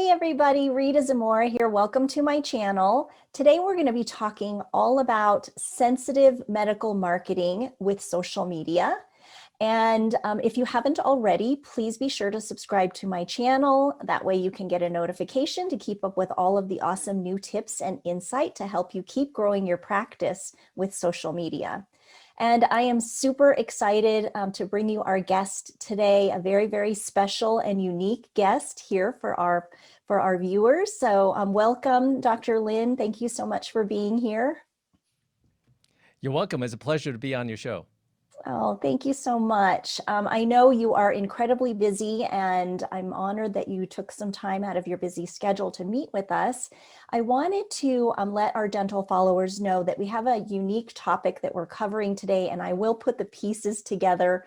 Hey everybody, Rita Zamora here. Welcome to my channel. Today we're going to be talking all about sensitive medical marketing with social media. And if you haven't already, please be sure to subscribe to my channel. That way you can get a notification to keep up with all of the awesome new tips and insight to help you keep growing your practice with social media. And I am super excited to bring you our guest today, a very, very special and unique guest here for our viewers. So welcome, Dr. Lynn. Thank you so much for being here. You're welcome. It's a pleasure to be on your show. Oh, thank you so much. I know you are incredibly busy, and I'm honored that you took some time out of your busy schedule to meet with us. I wanted to let our dental followers know that we have a unique topic that we're covering today, and I will put the pieces together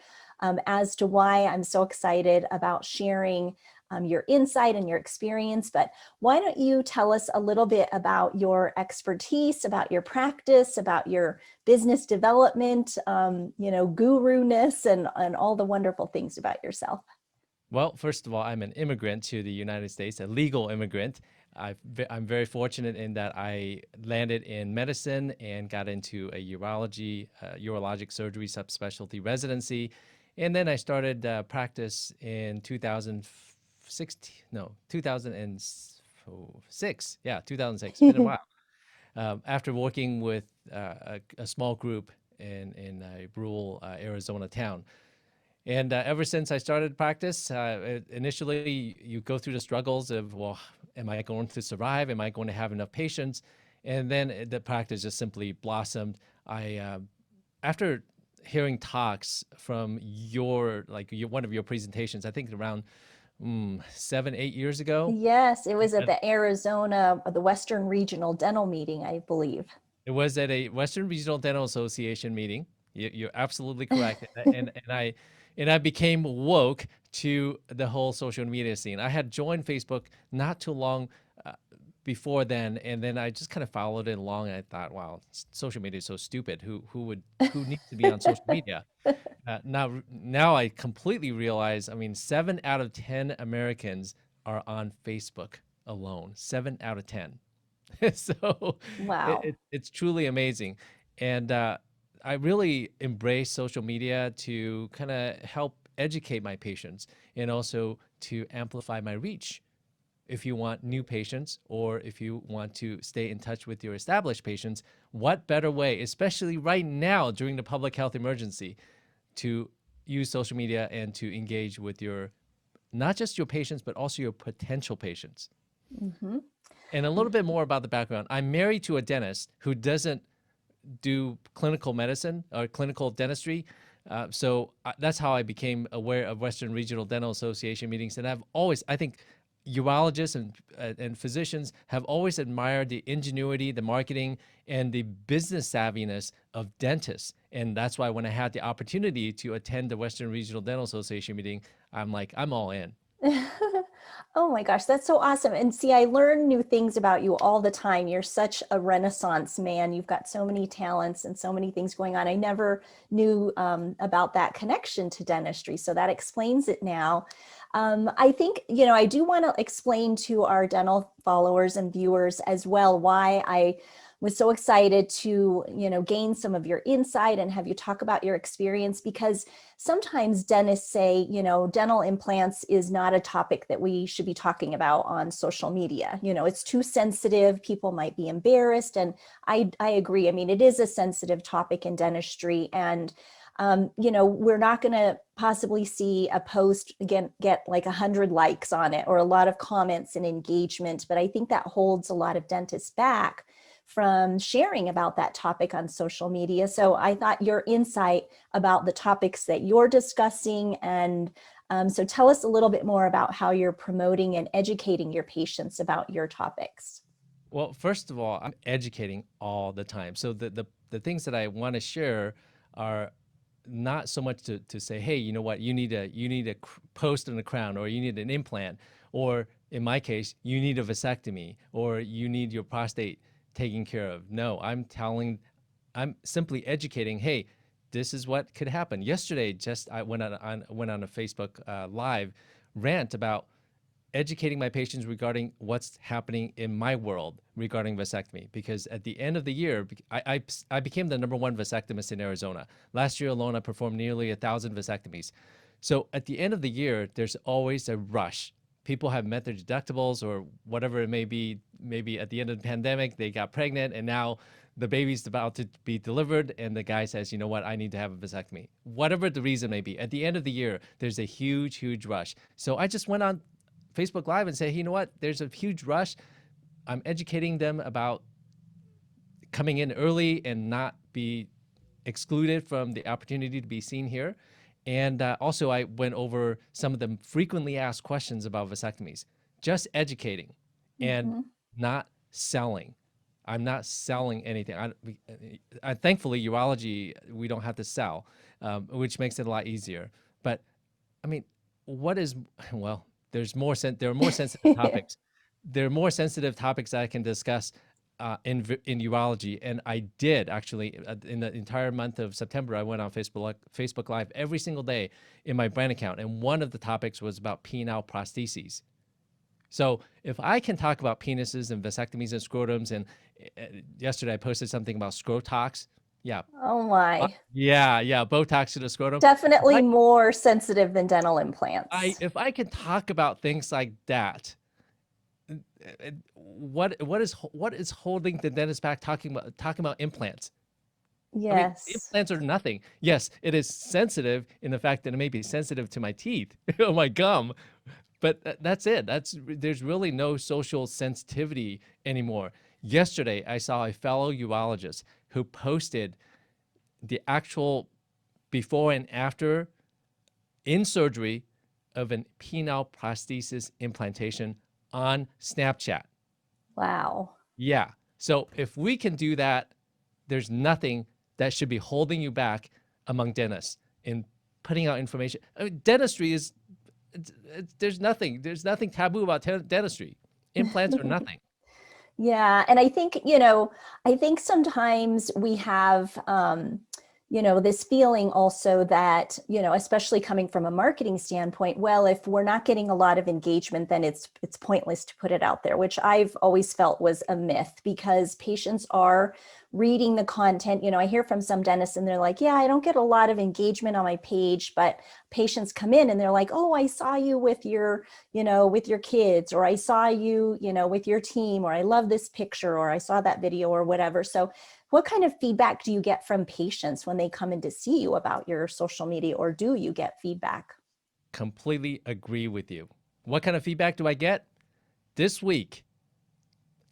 as to why I'm so excited about sharing your insight and your experience. But why don't you tell us a little bit about your expertise, about your practice, about your business development, guru-ness and all the wonderful things about yourself. Well, first of all, I'm an immigrant to the United States, a legal immigrant. I'm very fortunate in that I landed in medicine and got into a urologic surgery subspecialty residency. And then I started practice in 2006. Yeah, 2006. Been a while. After working with a small group in a rural Arizona town. And ever since I started practice, initially you go through the struggles of, well, am I going to survive? Am I going to have enough patients? And then the practice just simply blossomed. After hearing talks from one of your presentations, I think around 7, 8 years ago. Yes, it was at the Arizona, the Western Regional Dental Meeting, I believe. It was at a Western Regional Dental Association meeting. You're absolutely correct, and I became woke to the whole social media scene. I had joined Facebook not too long uh, before then, and then I just kind of followed it along. And I thought, wow, social media is so stupid. Who needs to be on social media? Now I completely realize. I mean, 7 out of 10 Americans are on Facebook alone. 7 out of 10. So Wow. it's truly amazing. And I really embrace social media to kind of help educate my patients and also to amplify my reach. If you want new patients or if you want to stay in touch with your established patients, what better way, especially right now during the public health emergency, to use social media and to engage with your not just your patients, but also your potential patients. Mm-hmm. And a little bit more about the background. I'm married to a dentist who doesn't do clinical medicine or clinical dentistry. That's how I became aware of Western Regional Dental Association meetings. And I think urologists and physicians have always admired the ingenuity, the marketing, and the business savviness of dentists. And that's why when I had the opportunity to attend the Western Regional Dental Association meeting, I'm like, I'm all in. Oh my gosh, that's so awesome. And see, I learn new things about you all the time. You're such a Renaissance man. You've got so many talents and so many things going on. I never knew about that connection to dentistry. So that explains it now. I think, I do want to explain to our dental followers and viewers as well why I was so excited to, gain some of your insight and have you talk about your experience, because sometimes dentists say, dental implants is not a topic that we should be talking about on social media. It's too sensitive. People might be embarrassed. And I agree. I mean, it is a sensitive topic in dentistry. And we're not going to possibly see a post again get like 100 likes on it or a lot of comments and engagement. But I think that holds a lot of dentists back from sharing about that topic on social media. So I thought your insight about the topics that you're discussing, and so tell us a little bit more about how you're promoting and educating your patients about your topics. Well, first of all, I'm educating all the time. So the things that I want to share are not so much to say, hey, you know what, you need a post in a crown, or you need an implant, or in my case, you need a vasectomy, or you need your prostate taken care of. No, I'm simply educating. Hey, this is what could happen. Yesterday, just I went on a Facebook live rant about educating my patients regarding what's happening in my world regarding vasectomy. Because at the end of the year, I became the #1 vasectomist in Arizona. Last year alone, I performed nearly 1,000 vasectomies. So at the end of the year, there's always a rush. People have met their deductibles or whatever it may be. Maybe at the end of the pandemic, they got pregnant and now the baby's about to be delivered and the guy says, you know what, I need to have a vasectomy. Whatever the reason may be, at the end of the year, there's a huge, huge rush. So I just went on Facebook Live and say, hey, you know what, there's a huge rush. I'm educating them about coming in early and not be excluded from the opportunity to be seen here. And also, I went over some of the frequently asked questions about vasectomies, just educating and Hmm. not selling. I'm not selling anything. Thankfully, urology, we don't have to sell, which makes it a lot easier. But I mean, what is, well, there are more sensitive topics. There are more sensitive topics that I can discuss in urology, and I did actually in the entire month of September. I went on Facebook Live every single day in my brand account, and one of the topics was about penile prostheses. So if I can talk about penises and vasectomies and scrotums, and yesterday I posted something about scrotox. Yeah, Oh my. yeah, Botox to the scrotum. If Definitely more sensitive than dental I implants. if I can talk about things like that, what is holding the dentist back talking about implants? I mean, Yes. implants are nothing. Yes, it is sensitive in the fact that it may be sensitive to my teeth or my gum, but that's it. There's really no social sensitivity anymore. Yesterday, I saw a fellow urologist who posted the actual before and after in surgery of an penile prosthesis implantation on Snapchat. Wow. Yeah. So if we can do that, there's nothing that should be holding you back among dentists in putting out information. I mean, dentistry is there's nothing taboo about dentistry. Implants are nothing. Yeah, and I think, I think sometimes we have, this feeling also that, especially coming from a marketing standpoint, well, if we're not getting a lot of engagement, then it's pointless to put it out there, which I've always felt was a myth because patients are reading the content. I hear from some dentists and they're like, yeah, I don't get a lot of engagement on my page, but patients come in and they're like, oh, I saw you with your kids, or I saw you, with your team, or I love this picture, or I saw that video or whatever. So what kind of feedback do you get from patients when they come in to see you about your social media, or do you get feedback? Completely agree with you. What kind of feedback do I get? This week,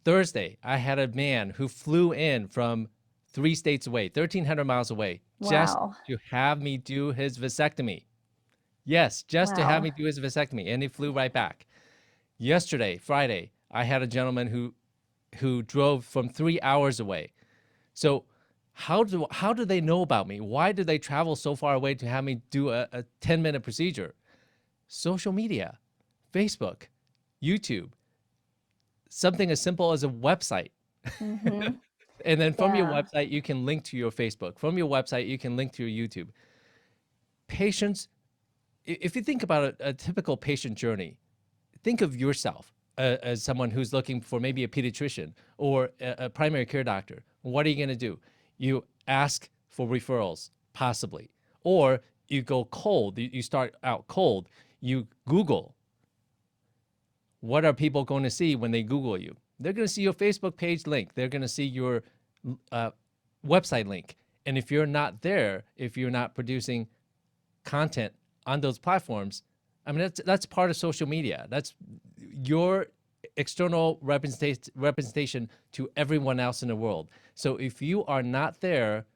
Thursday, I had a man who flew in from 3 states away, 1,300 miles away, just Wow. to have me do his vasectomy. Yes, just to have Wow. me do his vasectomy, and he flew right back. Yesterday, Friday, I had a gentleman who drove from 3 hours away. So how do they know about me? Why do they travel so far away to have me do a 10-minute procedure? Social media, Facebook, YouTube, something as simple as a website. Hmm. And then from your Yeah. website, you can link to your Facebook. From your website, you can link to your YouTube. Patients, if you think about a typical patient journey, think of yourself as someone who's looking for maybe a pediatrician or a primary care doctor. What are you going to do? You ask for referrals, possibly, or you go cold. You start out cold. You Google. What are people going to see when they Google you? They're going to see your Facebook page link. They're going to see your uh, website link. And if you're not there, if you're not producing content on those platforms, I mean, that's part of social media. That's your external representation to everyone else in the world. So if you are not there,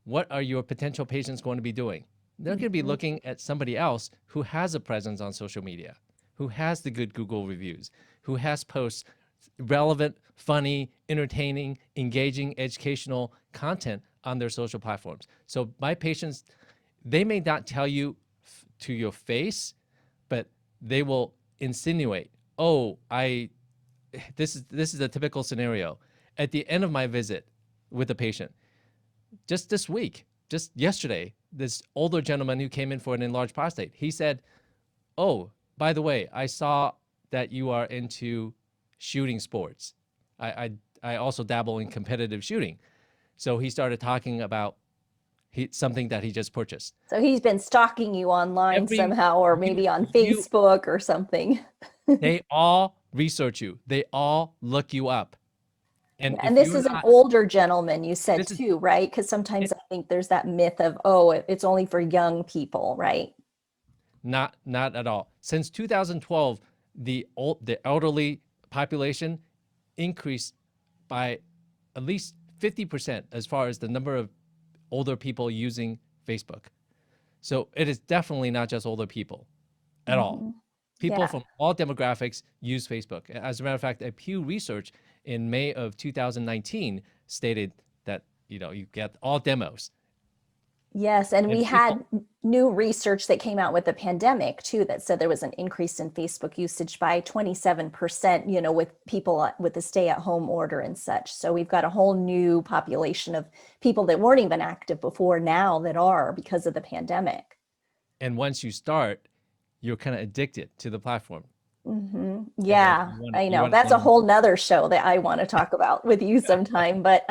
what are your potential patients going to be doing? They're going to be Hmm. looking at somebody else who has a presence on social media, who has the good Google reviews, who has posts relevant, funny, entertaining, engaging, educational content on their social platforms. So my patients, they may not tell you to your face, but they will insinuate, "Oh, I this is a typical scenario." At the end of my visit with a patient, just this week, just yesterday, this older gentleman who came in for an enlarged prostate, he said, "Oh, by the way, I saw that you are into shooting sports. I also dabble in competitive shooting. So he started talking about something that he just purchased. So he's been stalking you online Every somehow, or you maybe on you Facebook or something. they all research you. They all look you up. And Yeah, and if this you're is an not, older gentleman, you said this is too, right? Because sometimes I think there's that myth of, oh, it's only for young people, right? not at all. Since 2012, the elderly population increased by at least 50% as far as the number of older people using Facebook. So it is definitely not just older people at all. Hmm. People Yeah. from all demographics use Facebook. As a matter of fact, a Pew Research in May of 2019 stated that you get all demos Yes, and we and people. had new research that came out with the pandemic too that said there was an increase in Facebook usage by 27%, with people with the stay-at-home order and such. So we've got a whole new population of people that weren't even active before now that are because of the pandemic. And once you start, you're kind of addicted to the platform, and then Yeah, you want to I you know. want to That's a learn whole more. nother show that I want to talk about with you sometime. But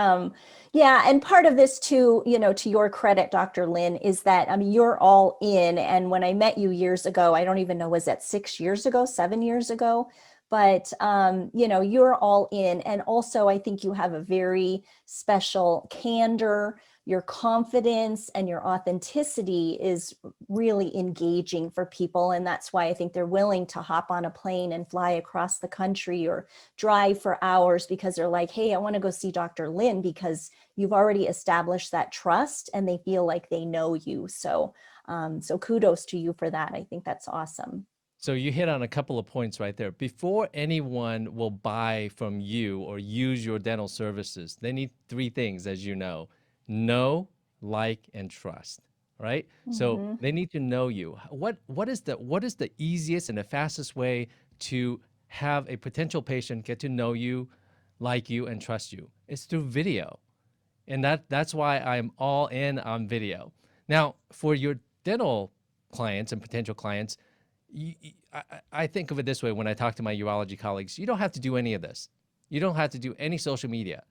yeah, and part of this too, to your credit, Dr. Lin, is that I mean you're all in. And when I met you years ago, I don't even know, was that 6 years ago, 7 years ago? But you're all in. And also I think you have a very special candor. Your confidence and your authenticity is really engaging for people. And that's why I think they're willing to hop on a plane and fly across the country or drive for hours because they're like, hey, I want to go see Dr. Lin because you've already established that trust and they feel like they know you. So kudos to you for that. I think that's awesome. So you hit on a couple of points right there. Before anyone will buy from you or use your dental services, they need three things, as you know, like, and trust. Right? So Mm-hmm. they need to know you. What is the easiest and the fastest way to have a potential patient get to know you, like you, and trust you? It's through video. And that's why I'm all in on video. Now, for your dental clients and potential clients, I think of it this way when I talk to my urology colleagues: you don't have to do any of this. You don't have to do any social media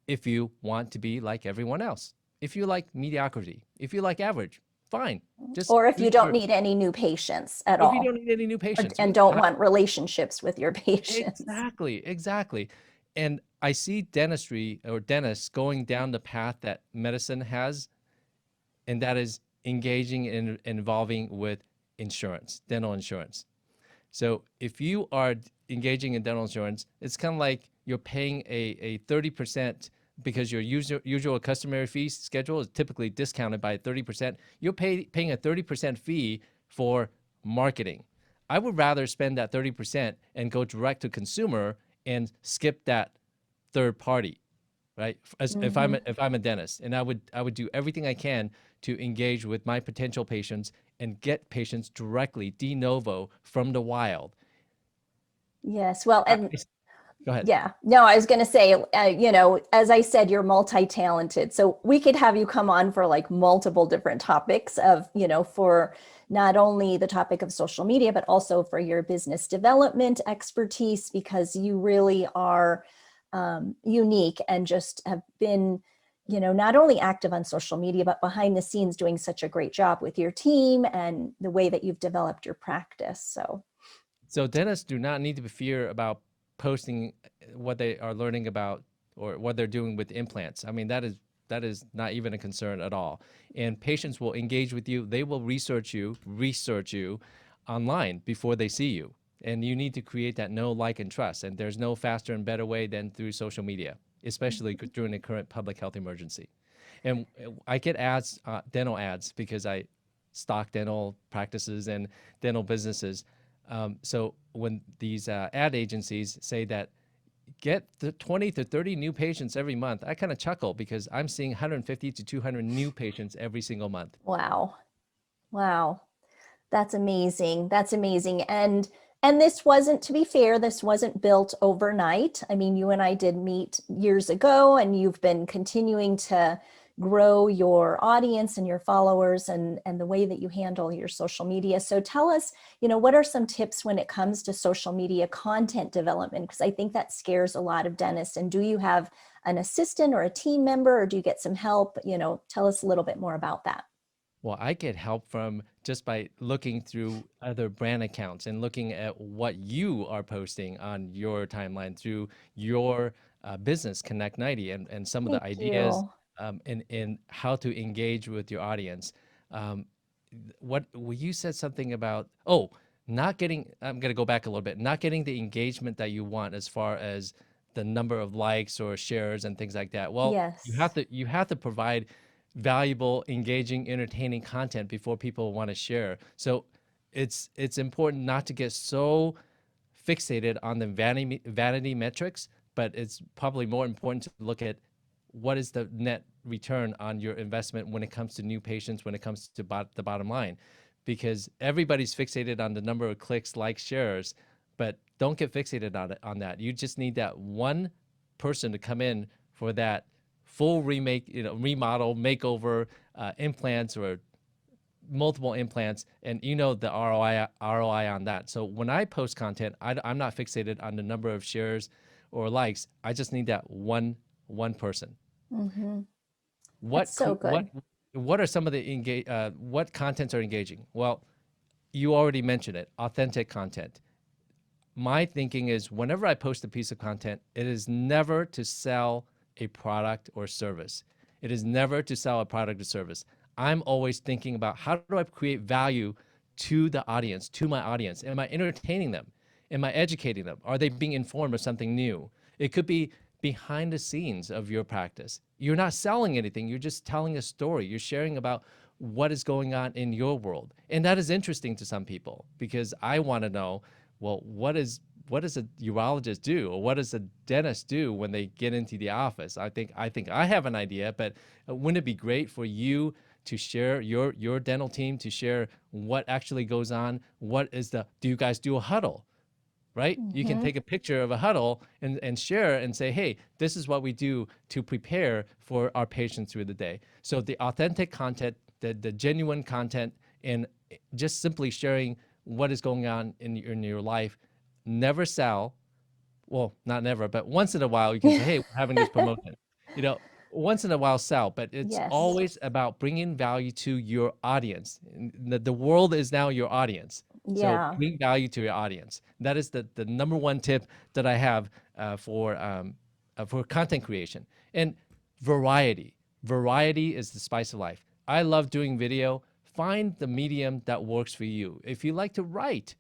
if you want to be like everyone else. If you like mediocrity, if you like average, fine. Just Or if do you don't your. need any new patients at If you all don't need any new patients, and you don't want relationships with your patients. exactly. And I see dentistry or dentists going down the path that medicine has, and that is engaging in involving with insurance, dental insurance. So if you are engaging in dental insurance, it's kind of like you're paying a 30% because your usual customary fee schedule is typically discounted by 30%. You're paying a 30% fee for marketing. I would rather spend that 30% and go direct to consumer and skip that third party, right? As Mm-hmm. if I'm a dentist, and I would do everything I can to engage with my potential patients and get patients directly de novo from the wild. Yes. Well, I, and Go ahead. yeah, no, I was going to say, as I said, you're multi-talented. So we could have you come on for like multiple different topics for not only the topic of social media, but also for your business development expertise, because you really are unique and just have been, not only active on social media, but behind the scenes doing such a great job with your team and the way that you've developed your practice. So, So dentists do not need to fear about posting what they are learning about or what they're doing with implants. I mean, that is not even a concern at all. And patients will engage with you. They will research you online before they see you. And you need to create that know, like, and trust. And there's no faster and better way than through social media, especially during the current public health emergency. And I get ads, dental ads, because I stock dental practices and dental businesses. So when these ad agencies say that get the 20 to 30 new patients every month, I kind of chuckle because I'm seeing 150 to 200 new patients every single month. wow. Wow. That's amazing. That's amazing. And this wasn't, to be fair, this wasn't built overnight. I mean, you and I did meet years ago and you've been continuing to, grow your audience and your followers and the way that you handle your social media. So tell us, what are some tips when it comes to social media content development? Because I think that scares a lot of dentists. And do you have an assistant or a team member, or do you get some help? Tell us a little bit more about that. Well, I get help from just by looking through other brand accounts and looking at what you are posting on your timeline through your business Connect 90 and some of the Thank ideas you. in how to engage with your audience. Um, what well, you said something about, not getting, I'm going to go back a little bit, not getting the engagement that you want as far as the number of likes or shares and things like that. Well, Yes. you have to provide valuable, engaging, entertaining content before people want to share. So it's important not to get so fixated on the vanity metrics, but it's probably more important to look at what is the net return on your investment when it comes to new patients, when it comes to the bottom line, because everybody's fixated on the number of clicks, likes, shares, but don't get fixated on that. You just need that one person to come in for that full remake, remodel, makeover, implants or multiple implants, and the ROI on that. So when I post content, I'm not fixated on the number of shares or likes. I just need that one person. Hmm. That's What so what good. what are some of the what contents are engaging? Well, you already mentioned it, authentic content. My thinking is whenever I post a piece of content, it is never to sell a product or service. It is never to sell a product or service. I'm always thinking about how do I create value to the audience, to my audience? Am I entertaining them? Am I educating them? Are they being informed of something new? It could be behind the scenes of your practice. You're not selling anything, you're just telling a story. You're sharing about what is going on in your world. And that is interesting to some people because I want to know, well, what does a urologist do or what does a dentist do when they get into the office? I think I have an idea, but wouldn't it be great for you to share your dental team to share what actually goes on? What is the do you guys do a huddle? Right? You can Hmm. take a picture of a huddle and share and say, hey, this is what we do to prepare for our patients through the day. So the authentic content, the genuine content, and just simply sharing what is going on in your life, never sell. Well, not never, but once in a while you can say, hey, we're having this promotion. You know, once in a while sell, but it's Yes. always about bringing value to your audience. The world is now your audience. So Yeah. bring value to your audience. That is the number one tip that I have for content creation. And variety. Variety is the spice of life. I love doing video. Find the medium that works for you. If you like to write,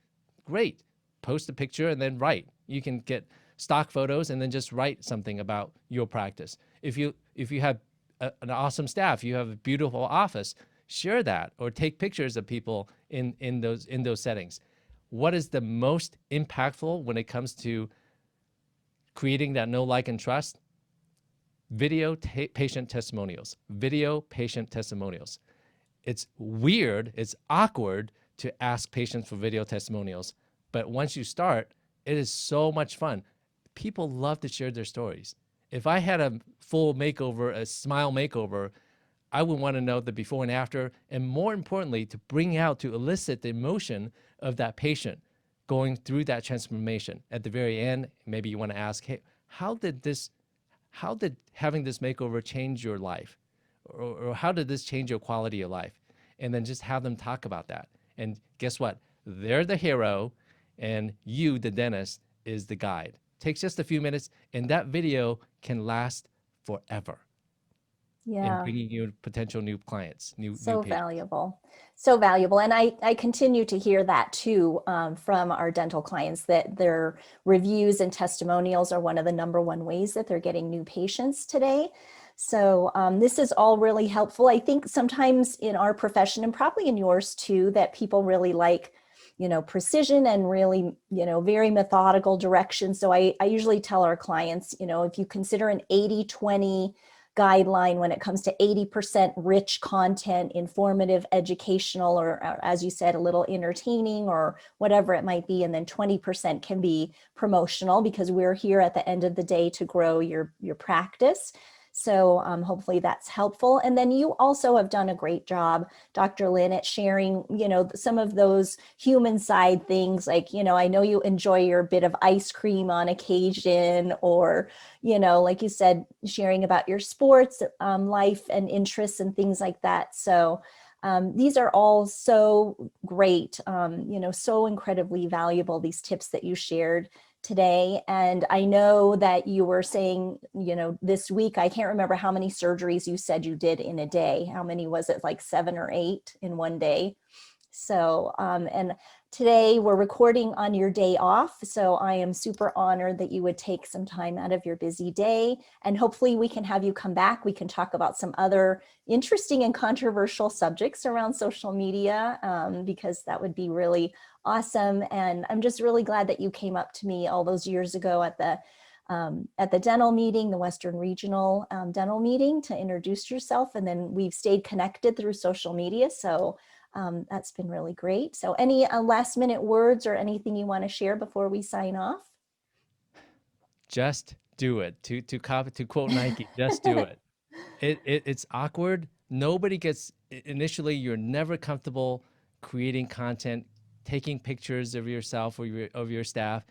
great. Post a picture and then write. You can get stock photos and then just write something about your practice. If you have an awesome staff, you have a beautiful office, share that or take pictures of people in those settings. What is the most impactful when it comes to creating that know, like, and trust? Patient testimonials. Video patient testimonials. It's weird, it's awkward to ask patients for video testimonials, but once you start, it is so much fun. People love to share their stories. If I had a full makeover, a smile makeover, I would want to know the before and after, and more importantly, to bring out, to elicit the emotion of that patient going through that transformation. At the very end, maybe you want to ask, hey, how did having this makeover change your life? Or how did this change your quality of life? And then just have them talk about that. And guess what? They're the hero, and you, the dentist, is the guide. Takes just a few minutes, and that video can last forever in Yeah. bringing you potential new clients, new So patients. valuable. So valuable. And I continue to hear that too, from our dental clients, that their reviews and testimonials are one of the number one ways that they're getting new patients today. So this is all really helpful. I think sometimes in our profession, and probably in yours too, that people really like, precision and really, very methodical direction. So I usually tell our clients, if you consider an 80-20 guideline when it comes to 80% rich content, informative, educational, or as you said, a little entertaining or whatever it might be. And then 20% can be promotional because we're here at the end of the day to grow your practice. So hopefully that's helpful. And then you also have done a great job, Dr. Lynn, at sharing, some of those human side things. Like, I know you enjoy your bit of ice cream on occasion, or, like you said, sharing about your sports life and interests and things like that. So these are all so great, so incredibly valuable, these tips that you shared today. And I know that you were saying, this week, I can't remember how many surgeries you said you did in a day. How many was it? Like 7 or 8 in one day? So, and today we're recording on your day off. So I am super honored that you would take some time out of your busy day. And hopefully we can have you come back. We can talk about some other interesting and controversial subjects around social media, because that would be really awesome. And I'm just really glad that you came up to me all those years ago at the dental meeting, the Western Regional dental meeting, to introduce yourself. And then we've stayed connected through social media. So that's been really great. So any last minute words or anything you want to share before we sign off? Just do it. To quote Nike, just do it. It's awkward. Nobody gets initially. You're never comfortable creating content, taking pictures of yourself or of your staff,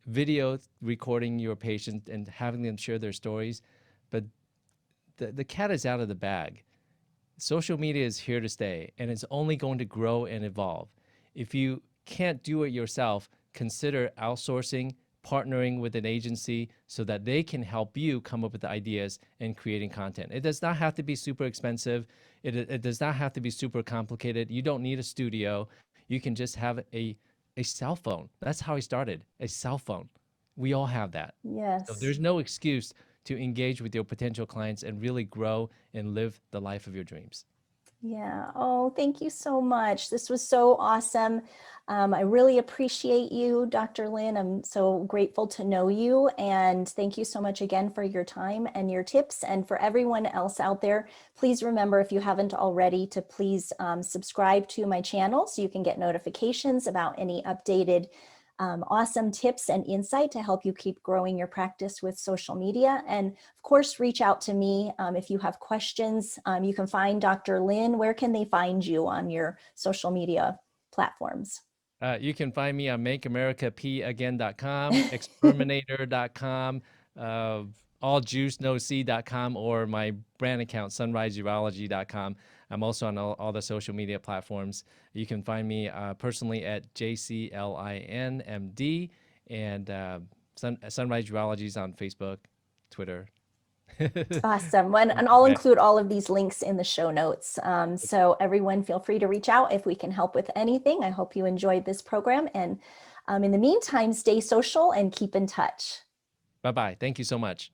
video recording your patient and having them share their stories. But the cat is out of the bag. Social media is here to stay, and it's only going to grow and evolve. If you can't do it yourself, consider outsourcing, partnering with an agency so that they can help you come up with the ideas and creating content. It does not have to be super expensive. It does not have to be super complicated. You don't need a studio. You can just have a cell phone. That's how I started, a cell phone. We all have that. So Yes. there's no excuse to engage with your potential clients and really grow and live the life of your dreams. Yeah. Oh, thank you so much. This was so awesome. I really appreciate you, Dr. Lynn. I'm so grateful to know you. And thank you so much again for your time and your tips. And for everyone else out there, please remember, if you haven't already, to please subscribe to my channel so you can get notifications about any updated awesome tips and insight to help you keep growing your practice with social media. And of course, reach out to me if you have questions. You can find Dr. Lynn. Where can they find you on your social media platforms? You can find me on makeamericapagain.com, exterminator.com, alljuicenoc.com, or my brand account, sunriseurology.com. I'm also on all the social media platforms. You can find me personally at JCLINMD, and Sunrise Urology is on Facebook, Twitter. Awesome. And I'll include all of these links in the show notes. So everyone feel free to reach out if we can help with anything. I hope you enjoyed this program. And in the meantime, stay social and keep in touch. Bye bye. Thank you so much.